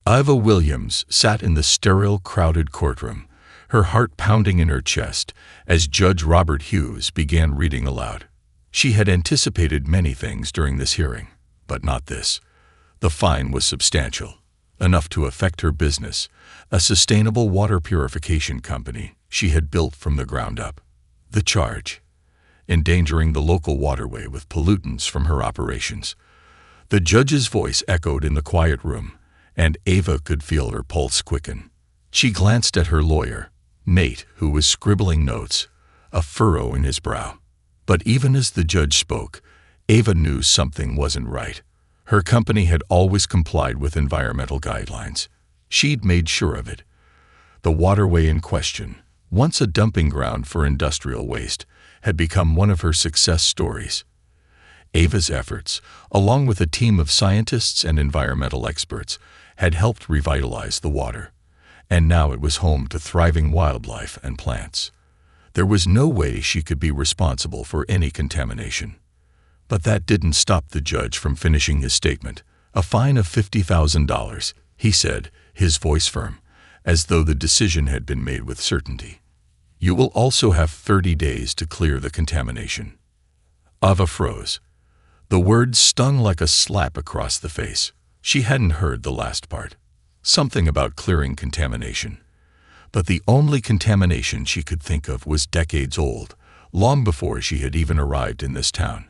Ava Williams sat in the sterile, crowded courtroom, her heart pounding in her chest as Judge Robert Hughes began reading aloud. She had anticipated many things during this hearing, but not this. The fine was substantial, enough to affect her business, a sustainable water purification company she had built from the ground up. The charge: endangering the local waterway with pollutants from her operations. The judge's voice echoed in the quiet room, and Ava could feel her pulse quicken. She glanced at her lawyer, Nate, who was scribbling notes, a furrow in his brow. But even as the judge spoke, Ava knew something wasn't right. Her company had always complied with environmental guidelines. She'd made sure of it. The waterway in question, once a dumping ground for industrial waste, had become one of her success stories. Ava's efforts, along with a team of scientists and environmental experts, had helped revitalize the water, and now it was home to thriving wildlife and plants. There was no way she could be responsible for any contamination. But that didn't stop the judge from finishing his statement. A fine of $50,000, he said, his voice firm, as though the decision had been made with certainty. You will also have 30 days to clear the contamination. Ava froze. The words stung like a slap across the face. She hadn't heard the last part. Something about clearing contamination. But the only contamination she could think of was decades old, long before she had even arrived in this town.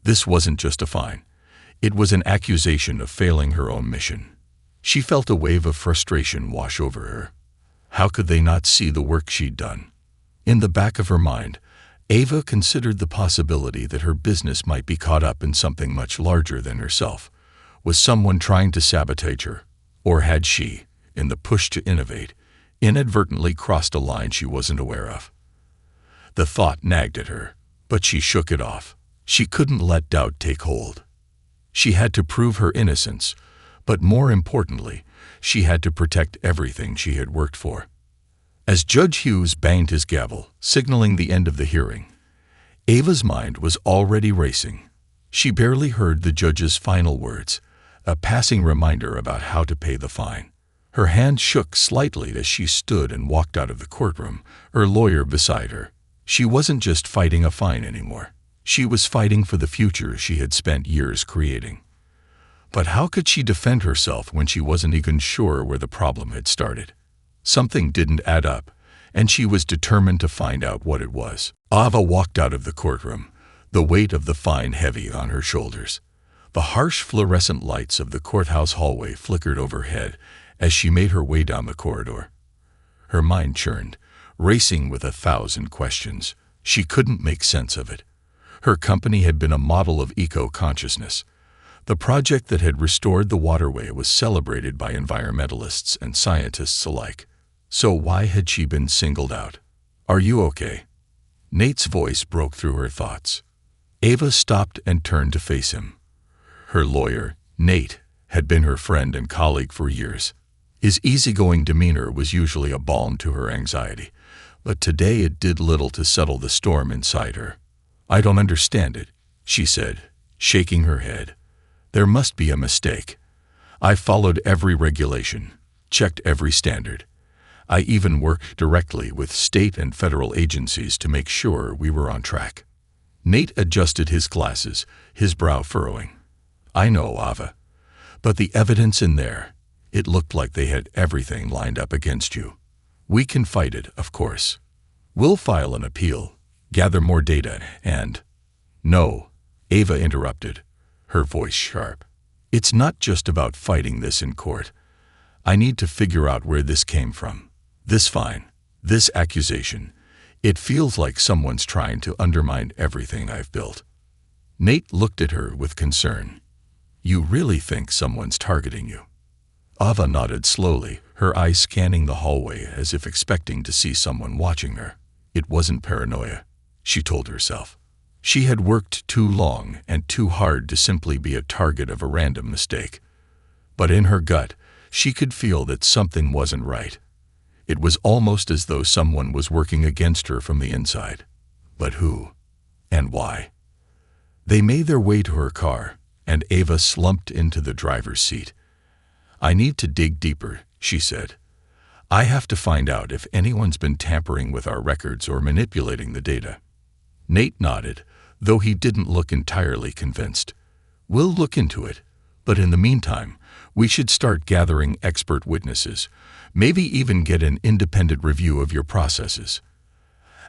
This wasn't just a fine. It was an accusation of failing her own mission. She felt a wave of frustration wash over her. How could they not see the work she'd done? In the back of her mind, Ava considered the possibility that her business might be caught up in something much larger than herself. Was someone trying to sabotage her? Or had she, in the push to innovate, inadvertently crossed a line she wasn't aware of? The thought nagged at her, but she shook it off. She couldn't let doubt take hold. She had to prove her innocence, but more importantly, she had to protect everything she had worked for. As Judge Hughes banged his gavel, signaling the end of the hearing, Ava's mind was already racing. She barely heard the judge's final words, a passing reminder about how to pay the fine. Her hand shook slightly as she stood and walked out of the courtroom, her lawyer beside her. She wasn't just fighting a fine anymore. She was fighting for the future she had spent years creating. But how could she defend herself when she wasn't even sure where the problem had started? Something didn't add up, and she was determined to find out what it was. Ava walked out of the courtroom, the weight of the fine heavy on her shoulders. The harsh fluorescent lights of the courthouse hallway flickered overhead as she made her way down the corridor. Her mind churned, racing with 1,000 questions. She couldn't make sense of it. Her company had been a model of eco-consciousness. The project that had restored the waterway was celebrated by environmentalists and scientists alike. So why had she been singled out? "Are you okay?" Nate's voice broke through her thoughts. Ava stopped and turned to face him. Her lawyer, Nate, had been her friend and colleague for years. His easygoing demeanor was usually a balm to her anxiety, but today it did little to settle the storm inside her. "I don't understand it," she said, shaking her head. "There must be a mistake. I followed every regulation, checked every standard. I even worked directly with state and federal agencies to make sure we were on track." Nate adjusted his glasses, his brow furrowing. "I know, Ava. But the evidence in there, it looked like they had everything lined up against you. We can fight it, of course. We'll file an appeal, gather more data, and—" "No," Ava interrupted, her voice sharp. "It's not just about fighting this in court. I need to figure out where this came from. This fine, this accusation. It feels like someone's trying to undermine everything I've built." Nate looked at her with concern. "You really think someone's targeting you?" Ava nodded slowly, her eyes scanning the hallway as if expecting to see someone watching her. It wasn't paranoia, she told herself. She had worked too long and too hard to simply be a target of a random mistake. But in her gut, she could feel that something wasn't right. It was almost as though someone was working against her from the inside. But who? And why? They made their way to her car, and Ava slumped into the driver's seat. "I need to dig deeper," she said. "I have to find out if anyone's been tampering with our records or manipulating the data." Nate nodded, though he didn't look entirely convinced. "We'll look into it, but in the meantime, we should start gathering expert witnesses, maybe even get an independent review of your processes."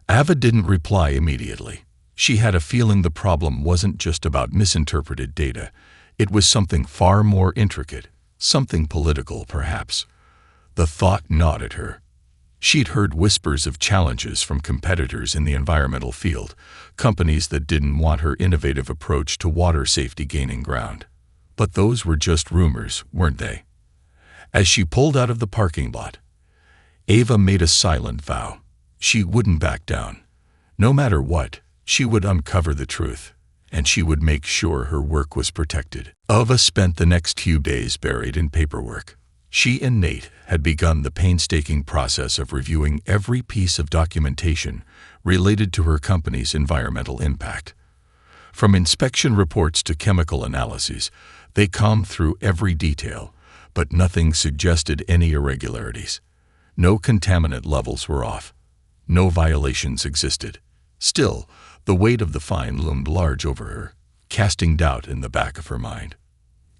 Ava didn't reply immediately. She had a feeling the problem wasn't just about misinterpreted data. It was something far more intricate, something political, perhaps. The thought gnawed at her. She'd heard whispers of challenges from competitors in the environmental field, companies that didn't want her innovative approach to water safety gaining ground. But those were just rumors, weren't they? As she pulled out of the parking lot, Ava made a silent vow. She wouldn't back down. No matter what, she would uncover the truth, and she would make sure her work was protected. Ava spent the next few days buried in paperwork. She and Nate had begun the painstaking process of reviewing every piece of documentation related to her company's environmental impact. From inspection reports to chemical analyses, they combed through every detail, but nothing suggested any irregularities. No contaminant levels were off. No violations existed. Still, the weight of the fine loomed large over her, casting doubt in the back of her mind.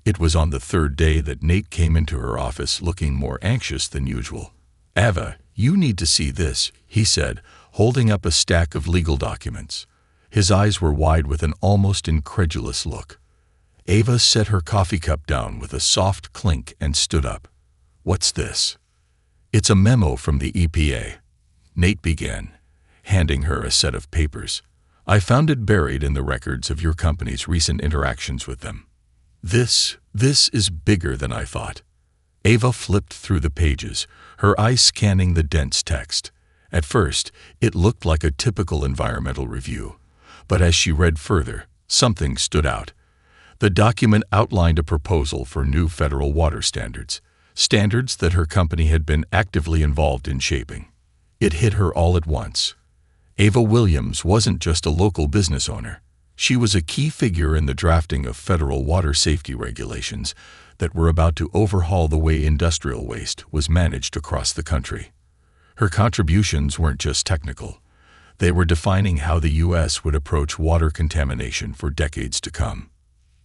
It was on the third day that Nate came into her office looking more anxious than usual. "Ava, you need to see this," he said, holding up a stack of legal documents. His eyes were wide with an almost incredulous look. Ava set her coffee cup down with a soft clink and stood up. "What's this?" "It's a memo from the EPA," Nate began, handing her a set of papers. "I found it buried in the records of your company's recent interactions with them." This is bigger than I thought." Ava flipped through the pages, her eyes scanning the dense text. At first, it looked like a typical environmental review, but as she read further, something stood out. The document outlined a proposal for new federal water standards, standards that her company had been actively involved in shaping. It hit her all at once. Ava Williams wasn't just a local business owner. She was a key figure in the drafting of federal water safety regulations that were about to overhaul the way industrial waste was managed across the country. Her contributions weren't just technical. They were defining how the U.S. would approach water contamination for decades to come.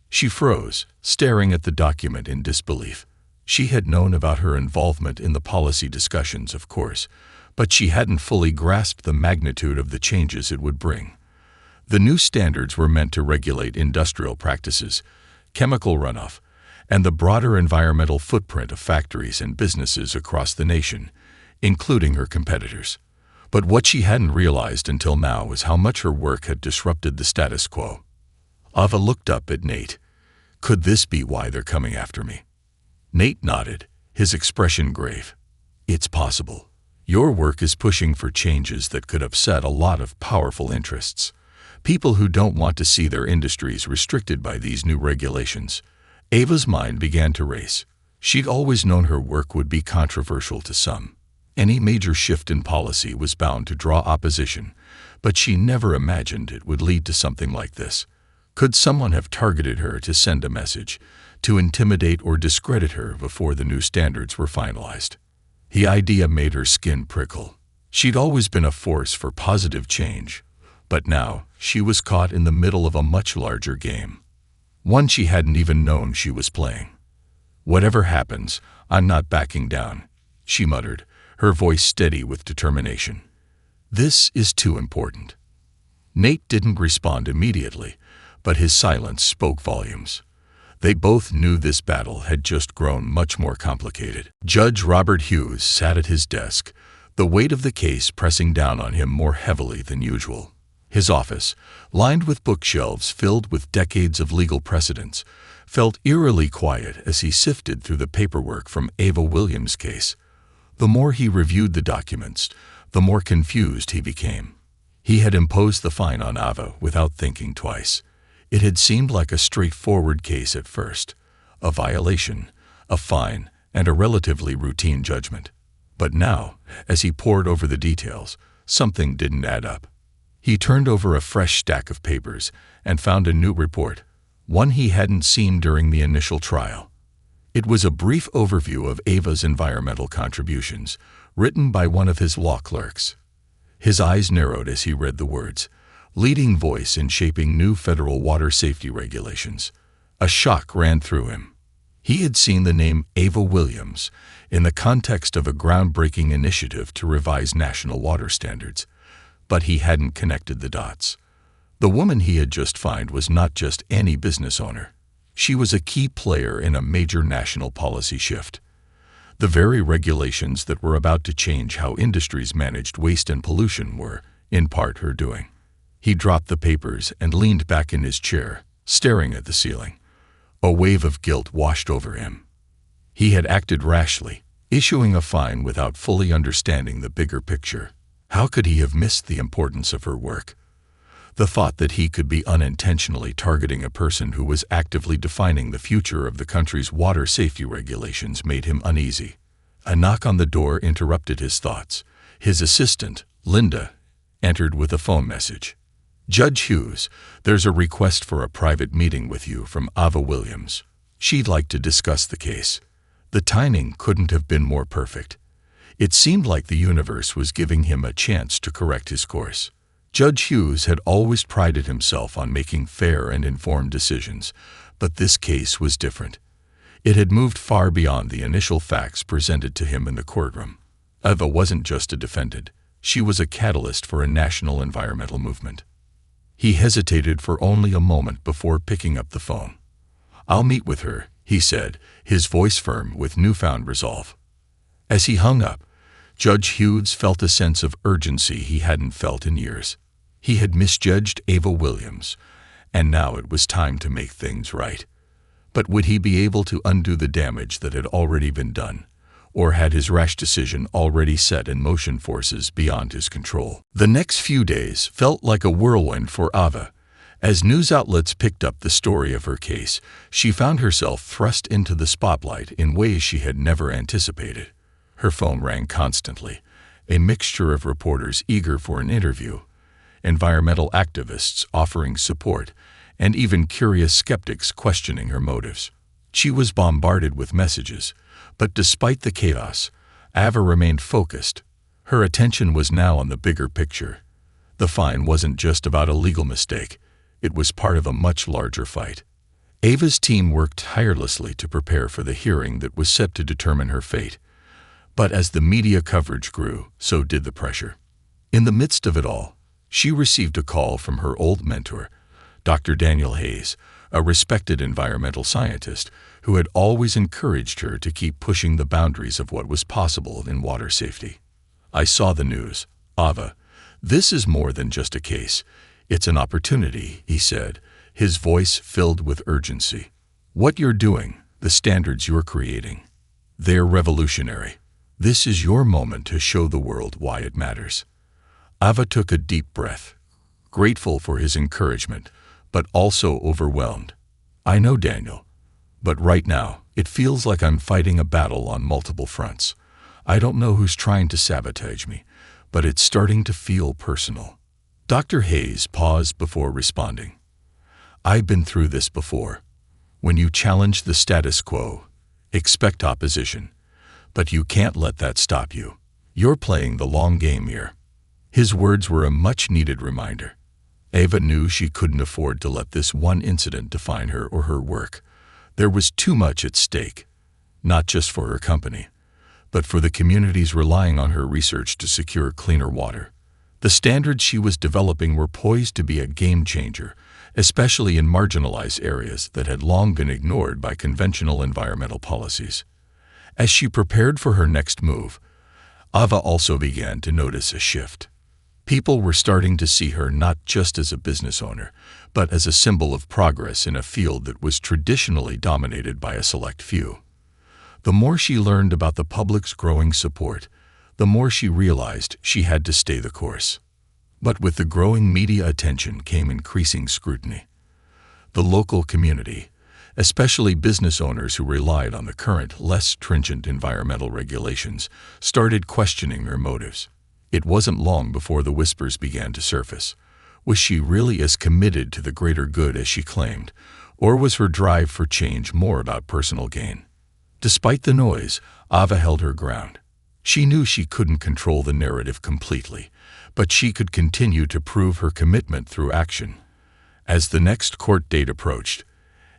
She froze, staring at the document in disbelief. She had known about her involvement in the policy discussions, of course, but she hadn't fully grasped the magnitude of the changes it would bring. The new standards were meant to regulate industrial practices, chemical runoff, and the broader environmental footprint of factories and businesses across the nation, including her competitors. But what she hadn't realized until now was how much her work had disrupted the status quo. Ava looked up at Nate. "Could this be why they're coming after me?" Nate nodded, his expression grave. "It's possible. Your work is pushing for changes that could upset a lot of powerful interests. People who don't want to see their industries restricted by these new regulations." Ava's mind began to race. She'd always known her work would be controversial to some. Any major shift in policy was bound to draw opposition, but she never imagined it would lead to something like this. Could someone have targeted her to send a message, to intimidate or discredit her before the new standards were finalized? The idea made her skin prickle. She'd always been a force for positive change, but now she was caught in the middle of a much larger game, one she hadn't even known she was playing. "Whatever happens, I'm not backing down," she muttered, her voice steady with determination. "This is too important." Nate didn't respond immediately, but his silence spoke volumes. They both knew this battle had just grown much more complicated. Judge Robert Hughes sat at his desk, the weight of the case pressing down on him more heavily than usual. His office, lined with bookshelves filled with decades of legal precedents, felt eerily quiet as he sifted through the paperwork from Ava Williams' case. The more he reviewed the documents, the more confused he became. He had imposed the fine on Ava without thinking twice. It had seemed like a straightforward case at first, a violation, a fine, and a relatively routine judgment. But now, as he pored over the details, something didn't add up. He turned over a fresh stack of papers and found a new report, one he hadn't seen during the initial trial. It was a brief overview of Ava's environmental contributions, written by one of his law clerks. His eyes narrowed as he read the words, "Leading voice in shaping new federal water safety regulations." A shock ran through him. He had seen the name Ava Williams in the context of a groundbreaking initiative to revise national water standards, but he hadn't connected the dots. The woman he had just found was not just any business owner. She was a key player in a major national policy shift. The very regulations that were about to change how industries managed waste and pollution were, in part, her doing. He dropped the papers and leaned back in his chair, staring at the ceiling. A wave of guilt washed over him. He had acted rashly, issuing a fine without fully understanding the bigger picture. How could he have missed the importance of her work? The thought that he could be unintentionally targeting a person who was actively defining the future of the country's water safety regulations made him uneasy. A knock on the door interrupted his thoughts. His assistant, Linda, entered with a phone message. "Judge Hughes, there's a request for a private meeting with you from Ava Williams. She'd like to discuss the case." The timing couldn't have been more perfect. It seemed like the universe was giving him a chance to correct his course. Judge Hughes had always prided himself on making fair and informed decisions, but this case was different. It had moved far beyond the initial facts presented to him in the courtroom. Ava wasn't just a defendant. She was a catalyst for a national environmental movement. He hesitated for only a moment before picking up the phone. "I'll meet with her," he said, his voice firm with newfound resolve. As he hung up, Judge Hughes felt a sense of urgency he hadn't felt in years. He had misjudged Ava Williams, and now it was time to make things right. But would he be able to undo the damage that had already been done? Or had his rash decision already set in motion forces beyond his control? The next few days felt like a whirlwind for Ava. As news outlets picked up the story of her case, she found herself thrust into the spotlight in ways she had never anticipated. Her phone rang constantly, a mixture of reporters eager for an interview, environmental activists offering support, and even curious skeptics questioning her motives. She was bombarded with messages, but despite the chaos, Ava remained focused. Her attention was now on the bigger picture. The fine wasn't just about a legal mistake. It was part of a much larger fight. Ava's team worked tirelessly to prepare for the hearing that was set to determine her fate. But as the media coverage grew, so did the pressure. In the midst of it all, she received a call from her old mentor, Dr. Daniel Hayes, a respected environmental scientist who had always encouraged her to keep pushing the boundaries of what was possible in water safety. "I saw the news, Ava. This is more than just a case. It's an opportunity," he said, his voice filled with urgency. "What you're doing, the standards you're creating, they're revolutionary. This is your moment to show the world why it matters." Ava took a deep breath, grateful for his encouragement, but also overwhelmed. "I know, Daniel, but right now, it feels like I'm fighting a battle on multiple fronts. I don't know who's trying to sabotage me, but it's starting to feel personal." Dr. Hayes paused before responding. "I've been through this before. When you challenge the status quo, expect opposition, but you can't let that stop you. You're playing the long game here." His words were a much-needed reminder. Ava knew she couldn't afford to let this one incident define her or her work. There was too much at stake, not just for her company, but for the communities relying on her research to secure cleaner water. The standards she was developing were poised to be a game-changer, especially in marginalized areas that had long been ignored by conventional environmental policies. As she prepared for her next move, Ava also began to notice a shift. People were starting to see her not just as a business owner, but as a symbol of progress in a field that was traditionally dominated by a select few. The more she learned about the public's growing support, the more she realized she had to stay the course. But with the growing media attention came increasing scrutiny. The local community, especially business owners who relied on the current, less stringent environmental regulations, started questioning her motives. It wasn't long before the whispers began to surface. Was she really as committed to the greater good as she claimed, or was her drive for change more about personal gain? Despite the noise, Ava held her ground. She knew she couldn't control the narrative completely, but she could continue to prove her commitment through action. As the next court date approached,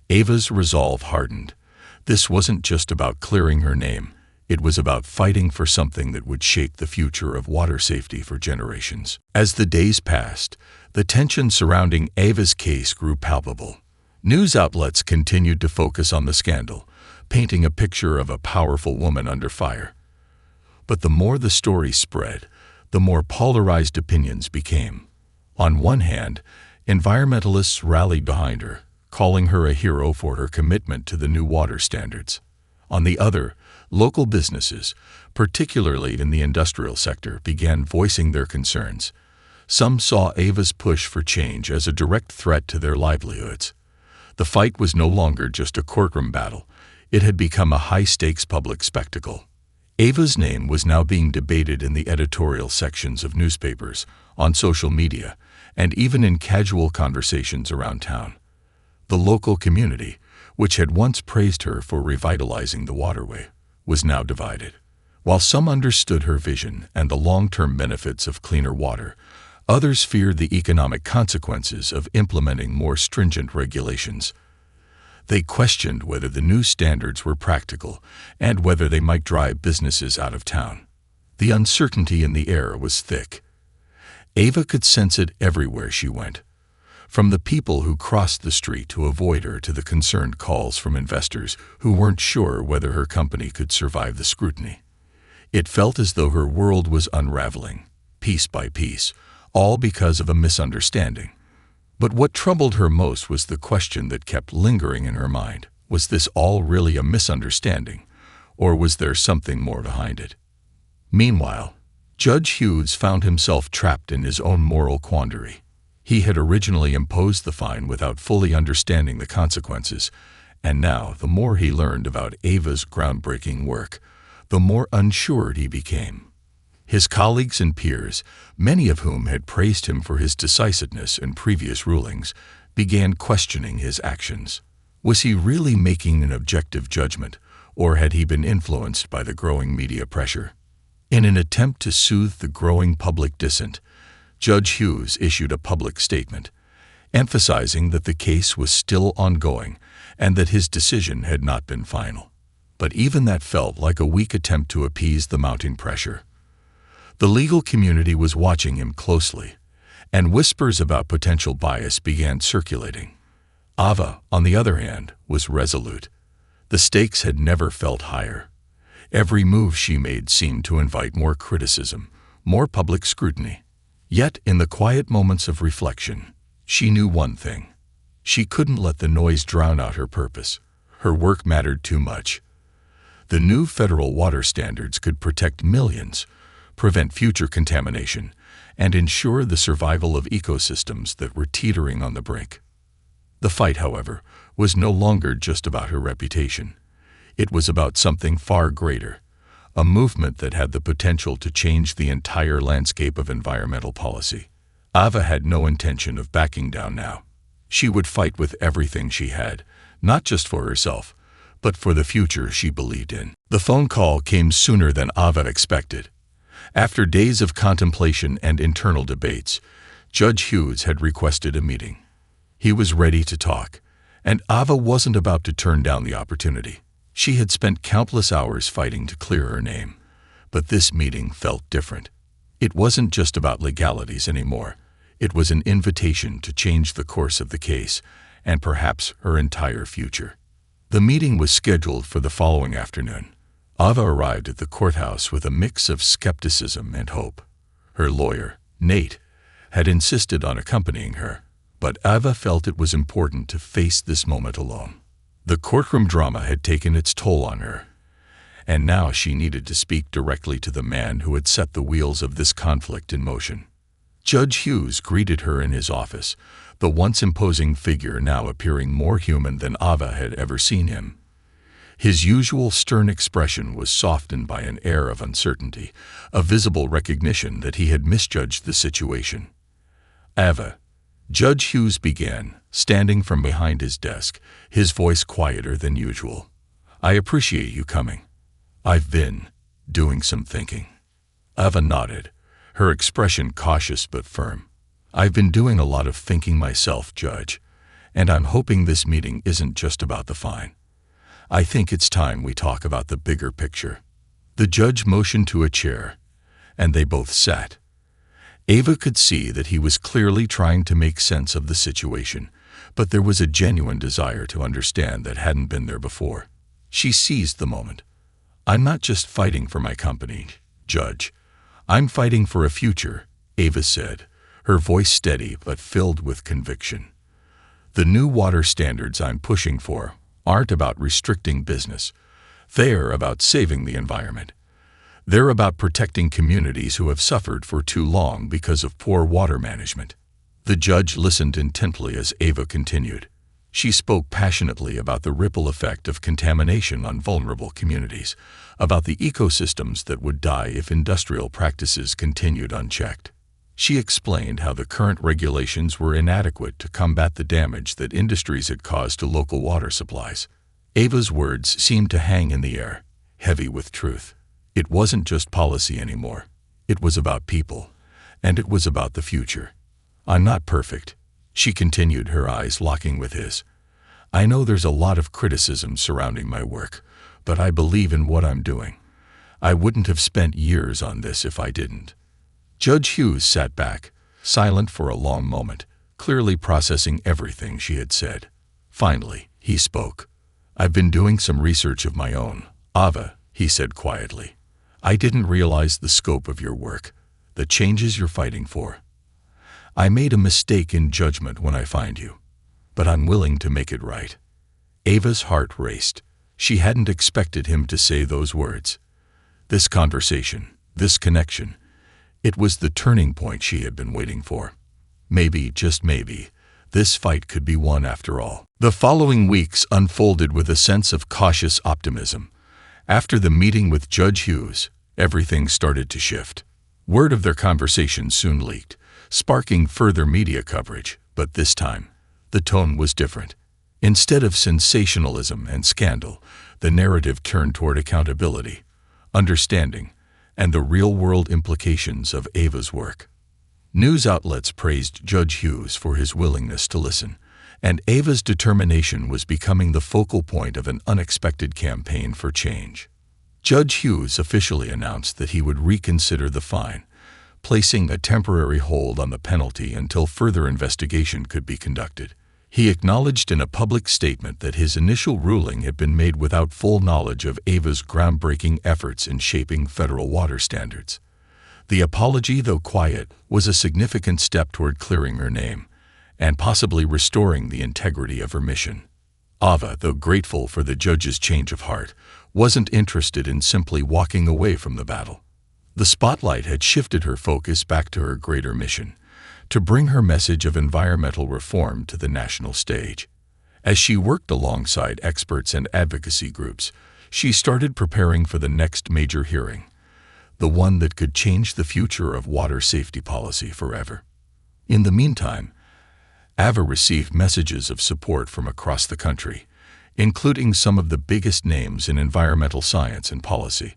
Ava's resolve hardened. This wasn't just about clearing her name. It was about fighting for something that would shape the future of water safety for generations. As the days passed, the tension surrounding Ava's case grew palpable. News outlets continued to focus on the scandal, painting a picture of a powerful woman under fire. But the more the story spread, the more polarized opinions became. On one hand, environmentalists rallied behind her, calling her a hero for her commitment to the new water standards. On the other, local businesses, particularly in the industrial sector, began voicing their concerns. Some saw Ava's push for change as a direct threat to their livelihoods. The fight was no longer just a courtroom battle. It had become a high-stakes public spectacle. Ava's name was now being debated in the editorial sections of newspapers, on social media, and even in casual conversations around town. The local community, which had once praised her for revitalizing the waterway, was now divided. While some understood her vision and the long-term benefits of cleaner water, others feared the economic consequences of implementing more stringent regulations. They questioned whether the new standards were practical and whether they might drive businesses out of town. The uncertainty in the air was thick. Ava could sense it everywhere she went, from the people who crossed the street to avoid her to the concerned calls from investors who weren't sure whether her company could survive the scrutiny. It felt as though her world was unraveling, piece by piece, all because of a misunderstanding. But what troubled her most was the question that kept lingering in her mind. Was this all really a misunderstanding, or was there something more behind it? Meanwhile, Judge Hughes found himself trapped in his own moral quandary. He had originally imposed the fine without fully understanding the consequences, and now, the more he learned about Ava's groundbreaking work, the more unsure he became. His colleagues and peers, many of whom had praised him for his decisiveness in previous rulings, began questioning his actions. Was he really making an objective judgment, or had he been influenced by the growing media pressure? In an attempt to soothe the growing public dissent, Judge Hughes issued a public statement, emphasizing that the case was still ongoing and that his decision had not been final. But even that felt like a weak attempt to appease the mounting pressure. The legal community was watching him closely, and whispers about potential bias began circulating. Ava, on the other hand, was resolute. The stakes had never felt higher. Every move she made seemed to invite more criticism, more public scrutiny. Yet, in the quiet moments of reflection, she knew one thing. She couldn't let the noise drown out her purpose. Her work mattered too much. The new federal water standards could protect millions, prevent future contamination, and ensure the survival of ecosystems that were teetering on the brink. The fight, however, was no longer just about her reputation. It was about something far greater, a movement that had the potential to change the entire landscape of environmental policy. Ava had no intention of backing down now. She would fight with everything she had, not just for herself, but for the future she believed in. The phone call came sooner than Ava expected. After days of contemplation and internal debates, Judge Hughes had requested a meeting. He was ready to talk, and Ava wasn't about to turn down the opportunity. She had spent countless hours fighting to clear her name, but this meeting felt different. It wasn't just about legalities anymore. It was an invitation to change the course of the case, and perhaps her entire future. The meeting was scheduled for the following afternoon. Ava arrived at the courthouse with a mix of skepticism and hope. Her lawyer, Nate, had insisted on accompanying her, but Ava felt it was important to face this moment alone. The courtroom drama had taken its toll on her, and now she needed to speak directly to the man who had set the wheels of this conflict in motion. Judge Hughes greeted her in his office, the once imposing figure now appearing more human than Ava had ever seen him. His usual stern expression was softened by an air of uncertainty, a visible recognition that he had misjudged the situation. Ava, Judge Hughes began, standing from behind his desk, his voice quieter than usual. I appreciate you coming. I've been doing some thinking. Ava nodded, her expression cautious but firm. I've been doing a lot of thinking myself, Judge, and I'm hoping this meeting isn't just about the fine. I think it's time we talk about the bigger picture. The judge motioned to a chair, and they both sat. Ava could see that he was clearly trying to make sense of the situation, but there was a genuine desire to understand that hadn't been there before. She seized the moment. I'm not just fighting for my company, Judge. I'm fighting for a future, Ava said, her voice steady but filled with conviction. The new water standards I'm pushing for aren't about restricting business. They're about saving the environment. They're about protecting communities who have suffered for too long because of poor water management. The judge listened intently as Ava continued. She spoke passionately about the ripple effect of contamination on vulnerable communities, about the ecosystems that would die if industrial practices continued unchecked. She explained how the current regulations were inadequate to combat the damage that industries had caused to local water supplies. Ava's words seemed to hang in the air, heavy with truth. It wasn't just policy anymore. It was about people, and it was about the future. I'm not perfect, she continued, her eyes locking with his. I know there's a lot of criticism surrounding my work, but I believe in what I'm doing. I wouldn't have spent years on this if I didn't. Judge Hughes sat back, silent for a long moment, clearly processing everything she had said. Finally, he spoke. I've been doing some research of my own, Ava, he said quietly. I didn't realize the scope of your work, the changes you're fighting for. I made a mistake in judgment when I find you, but I'm willing to make it right. Ava's heart raced. She hadn't expected him to say those words. This conversation, this connection, it was the turning point she had been waiting for. Maybe, just maybe, this fight could be won after all. The following weeks unfolded with a sense of cautious optimism. After the meeting with Judge Hughes, everything started to shift. Word of their conversation soon leaked, sparking further media coverage, but this time, the tone was different. Instead of sensationalism and scandal, the narrative turned toward accountability, understanding, and the real-world implications of Ava's work. News outlets praised Judge Hughes for his willingness to listen, and Ava's determination was becoming the focal point of an unexpected campaign for change. Judge Hughes officially announced that he would reconsider the fine, placing a temporary hold on the penalty until further investigation could be conducted. He acknowledged in a public statement that his initial ruling had been made without full knowledge of Ava's groundbreaking efforts in shaping federal water standards. The apology, though quiet, was a significant step toward clearing her name and possibly restoring the integrity of her mission. Ava, though grateful for the judge's change of heart, wasn't interested in simply walking away from the battle. The spotlight had shifted her focus back to her greater mission, to bring her message of environmental reform to the national stage. As she worked alongside experts and advocacy groups, she started preparing for the next major hearing, the one that could change the future of water safety policy forever. In the meantime, Ava received messages of support from across the country, including some of the biggest names in environmental science and policy.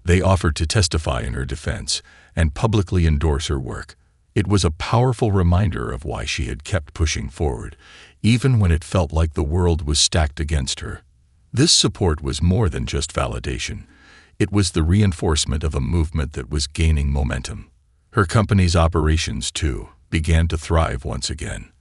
They offered to testify in her defense and publicly endorse her work. It was a powerful reminder of why she had kept pushing forward, even when it felt like the world was stacked against her. This support was more than just validation. It was the reinforcement of a movement that was gaining momentum. Her company's operations, too, began to thrive once again.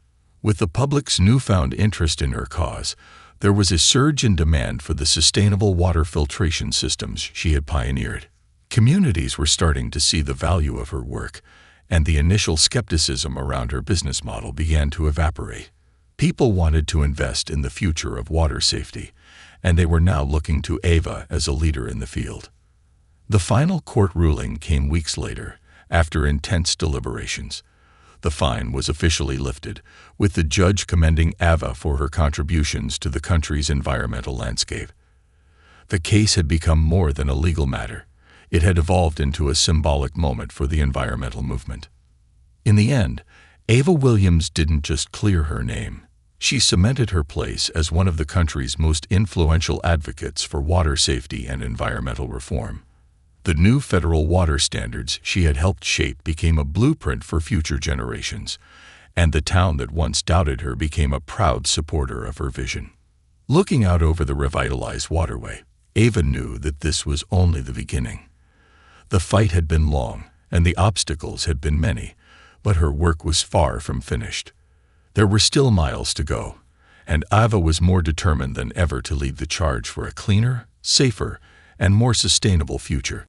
With the public's newfound interest in her cause, there was a surge in demand for the sustainable water filtration systems she had pioneered. Communities were starting to see the value of her work, and the initial skepticism around her business model began to evaporate. People wanted to invest in the future of water safety, and they were now looking to Ava as a leader in the field. The final court ruling came weeks later, after intense deliberations. The fine was officially lifted, with the judge commending Ava for her contributions to the country's environmental landscape. The case had become more than a legal matter. It had evolved into a symbolic moment for the environmental movement. In the end, Ava Williams didn't just clear her name. She cemented her place as one of the country's most influential advocates for water safety and environmental reform. The new federal water standards she had helped shape became a blueprint for future generations, and the town that once doubted her became a proud supporter of her vision. Looking out over the revitalized waterway, Ava knew that this was only the beginning. The fight had been long, and the obstacles had been many, but her work was far from finished. There were still miles to go, and Ava was more determined than ever to lead the charge for a cleaner, safer, and more sustainable future.